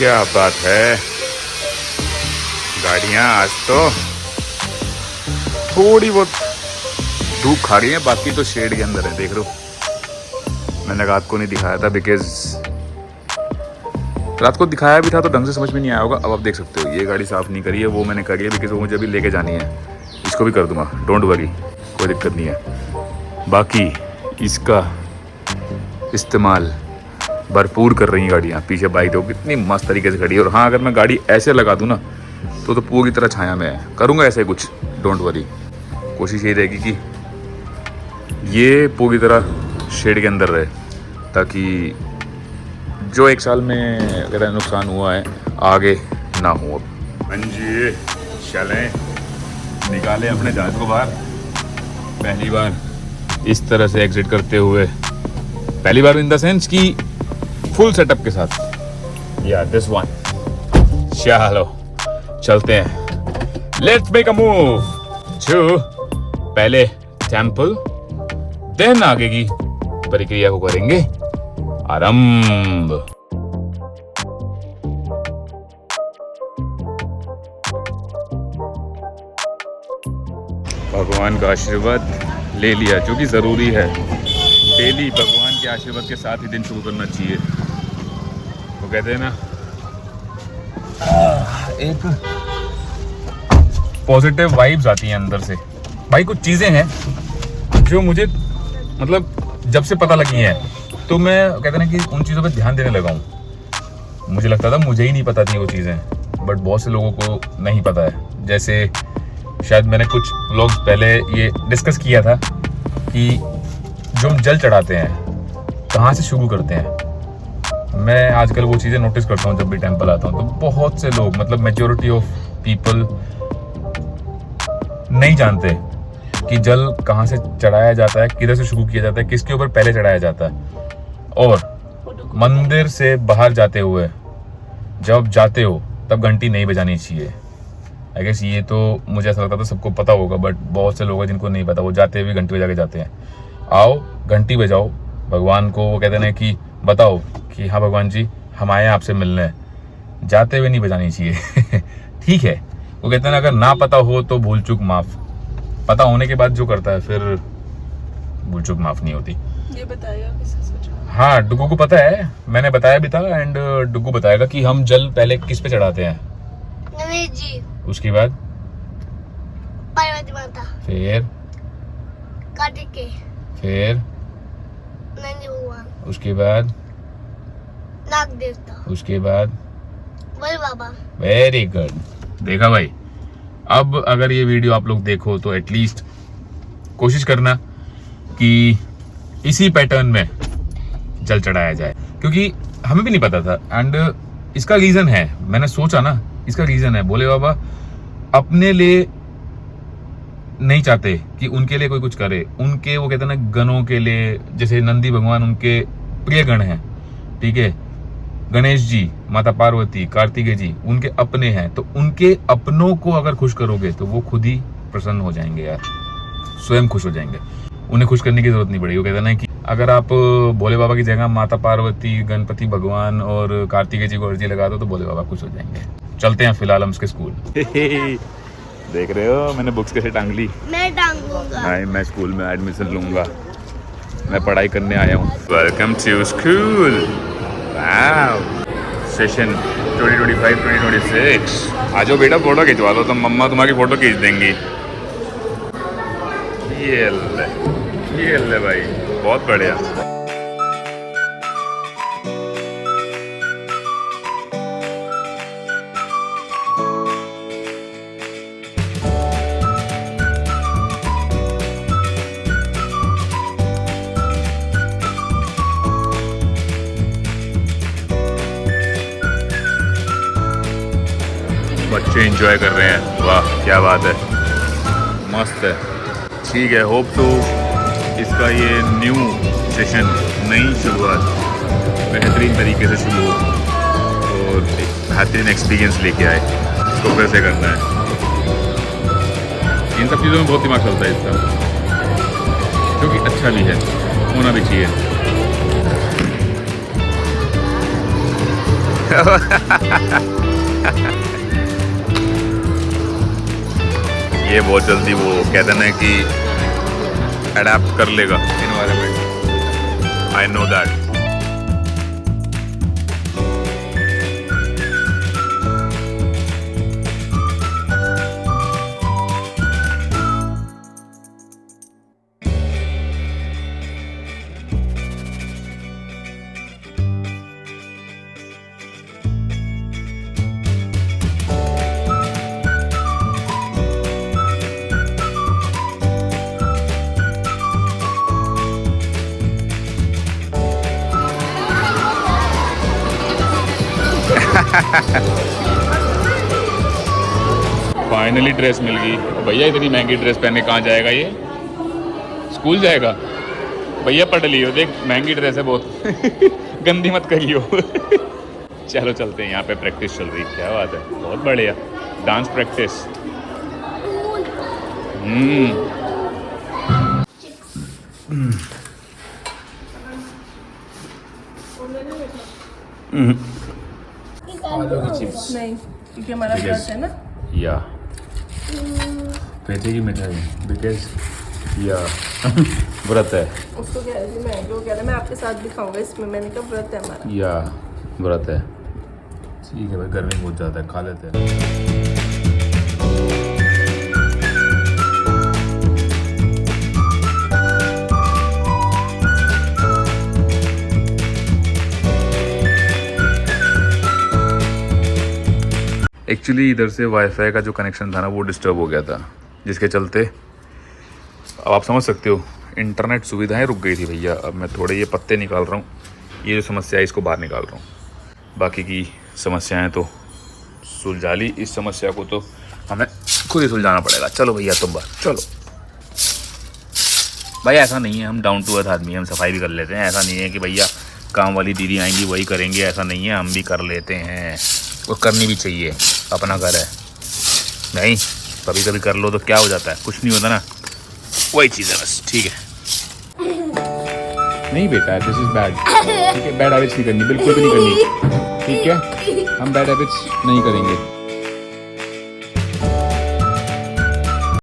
क्या बात है, गाड़ियाँ आज तो थोड़ी बहुत धूप खा रही है, बाकी तो शेड के अंदर है। देख लो, मैंने रात को नहीं दिखाया था बिकॉज रात को दिखाया भी था तो ढंग से समझ में नहीं आया होगा। अब आप देख सकते हो ये गाड़ी साफ़ नहीं करी है, वो मैंने करी है बिकॉज वो मुझे अभी लेके जानी है। इसको भी कर दूंगा, डोंट वरी, कोई दिक्कत नहीं है। बाकी इसका इस्तेमाल भरपूर कर रही हैं गाड़ियाँ। पीछे बाइक देखो कितनी मस्त तरीके से खड़ी है। और हाँ, अगर मैं गाड़ी ऐसे लगा दूँ ना तो पूरी तरह छाया में है। करूँगा ऐसे कुछ, डोंट वरी। कोशिश यही रहेगी कि ये पूरी तरह शेड के अंदर रहे, ताकि जो एक साल में अगर नुकसान हुआ है आगे ना हो। अब जी चलें, निकालें अपने जहाज को बाहर। पहली बार इस तरह से एग्जिट करते हुए, पहली बार इन द सेंस कि फुल सेटअप के साथ। या दिस वन। चलो चलते हैं, let's make a move to पहले टेंपल, देन आगे की प्रक्रिया को करेंगे आरंभ। भगवान का आशीर्वाद ले लिया, जो कि ज़रूरी है। डेली भगवान के आशीर्वाद के साथ ही दिन शुरू करना चाहिए। वो कहते हैं ना, एक पॉजिटिव वाइब्स आती हैं अंदर से। भाई कुछ चीज़ें हैं जो मुझे मतलब जब से पता लगी हैं तो मैं कहते हैं ना कि उन चीज़ों पे ध्यान देने लगा हूँ। मुझे लगता था मुझे ही नहीं पता थी वो चीज़ें, बट बहुत से लोगों को नहीं पता है। जैसे शायद मैंने कुछ व्लॉग्स पहले ये डिस्कस किया था कि जो हम जल चढ़ाते हैं कहाँ से शुरू करते हैं। मैं आजकल वो चीज़ें नोटिस करता हूँ जब भी टेंपल आता हूँ, तो बहुत से लोग, मतलब मेजॉरिटी ऑफ पीपल नहीं जानते कि जल कहाँ से चढ़ाया जाता है, किधर से शुरू किया जाता है, किसके ऊपर पहले चढ़ाया जाता है। और मंदिर से बाहर जाते हुए जब जाते हो तब घंटी नहीं बजानी चाहिए। आई गेस ये तो मुझे ऐसा लगता था सबको पता होगा, बट बहुत से लोग हैं जिनको नहीं पता। वो जाते हुए घंटी बजा के जाते हैं। आओ घंटी बजाओ, भगवान को वो कहते हैं कि बताओ कि हाँ भगवान जी हम आए हैं आपसे मिलने। जाते हुए नहीं बजानी चाहिए। ठीक है, वो कहते हैं ना, अगर ना पता हो तो भूल चूक माफ, पता होने के बाद जो करता है फिर भूल चूक माफ नहीं होती। ये बताएगा किससे सोचा? हाँ, डुगू को पता है, मैंने बताया भी था, एंड डुगू बताएगा कि हम जल पहले किस पे चढ़ाते हैं। गणेश जी, उसके बाद पार्वती माता, फिर कार्तिकेय, फिर नंदी भगवान, उसके बाद नाग देवता, उसके बाद भोले बाबा। Very good. देखा भाई, अब अगर ये वीडियो आप लोग देखो तो एटलीस्ट कोशिश करना कि इसी पैटर्न में जल चढ़ाया जाए, क्योंकि हमें भी नहीं पता था। एंड इसका रीजन है, मैंने सोचा ना, इसका रीजन है भोले बाबा अपने लिए नहीं चाहते कि उनके लिए कोई कुछ करे। उनके वो कहते हैं ना गणों के लिए, जैसे नंदी भगवान उनके प्रिय गण हैं, ठीक है, गणेश जी, माता पार्वती, कार्तिकेय जी उनके अपने हैं। तो उनके अपनों को अगर खुश करोगे तो वो खुद ही प्रसन्न हो जाएंगे यार, स्वयं खुश हो जाएंगे। उन्हें खुश करने की जरूरत नहीं पड़ेगी। वो कहते हैं ना कि अगर आप भोले बाबा की जगह माता पार्वती, गणपति भगवान और कार्तिकेय जी को अर्जी लगा दो तो भोले बाबा खुश हो जाएंगे। चलते हैं फिलहाल हम उसके स्कूल। देख रहे हो मैंने बुक्स कैसे टांग ली। मैं टांगूंगा। नहीं, मैं स्कूल में एडमिशन लूंगा, मैं पढ़ाई करने आया हूँ। Welcome to school. Wow, session 2025-2026। आ जाओ बेटा, फोटो खिंचवा लो, तो मम्मा तुम्हारी फोटो खींच देंगी। ये ले भाई, बहुत बढ़िया। बच्चे एंजॉय कर रहे हैं, वाह क्या बात है, मस्त है। ठीक है, होप तो इसका ये न्यू सेशन, नई शुरुआत बेहतरीन तरीके से शुरू हो और एक बेहतरीन एक्सपीरियंस लेके आए। इसको कैसे करना है, इन सब चीज़ों में बहुत दिमाग चलता है इसका, जो कि अच्छा भी है, होना भी चाहिए। ये बहुत जल्दी वो कहते हैं कि अडेप्ट कर लेगा environment. I know that. Finally dress मिल गई। भैया इतनी महंगी ड्रेस पहन के कहाँ जाएगा ये? स्कूल जाएगा? भैया पढ़ लियो, देख महंगी ड्रेस है बहुत। गंदी मत करियो। चलो चलते हैं, यहाँ पे प्रैक्टिस चल रही है। क्या बात है, बहुत बढ़िया डांस प्रैक्टिस। आलू की चिप्स नहीं, क्योंकि हमारा व्रत है ना। या पेठे की मिठाई बिकॉज या व्रत है। उसको कह रही थी मैं, वो कह रहा मैं आपके साथ भी खाऊंगा इसमें। मैंने कहा व्रत है हमारा। या व्रत है। ठीक है भाई, गर्मी बहुत ज़्यादा है, खा लेते हैं। एक्चुअली इधर से वाईफाई का जो कनेक्शन था ना वो डिस्टर्ब हो गया था, जिसके चलते अब आप समझ सकते हो इंटरनेट सुविधाएं रुक गई थी भैया। अब मैं थोड़े ये पत्ते निकाल रहा हूँ, ये जो समस्या है इसको बाहर निकाल रहा हूँ। बाकी की समस्याएं तो सुलझा ली, इस समस्या को तो हमें खुद ही सुलझाना पड़ेगा। चलो भैया तुम बात चलो। भाई ऐसा नहीं है, हम डाउन टू अर्थ आदमी हैं, हम सफाई भी कर लेते हैं। ऐसा नहीं है कि भैया काम वाली दीदी आएंगी वही करेंगे, ऐसा नहीं है, हम भी कर लेते हैं। वो करनी भी चाहिए, अपना घर है। नहीं कभी कभी कर लो तो क्या हो जाता है, कुछ नहीं होता ना, वही चीज़ है बस। ठीक है नहीं बेटा, दिस इज़ बैड। ठीक है, बैड हैबिट्स नहीं करनी, बिल्कुल भी नहीं करनी। ठीक है, हम बैड हैबिट्स नहीं करेंगे।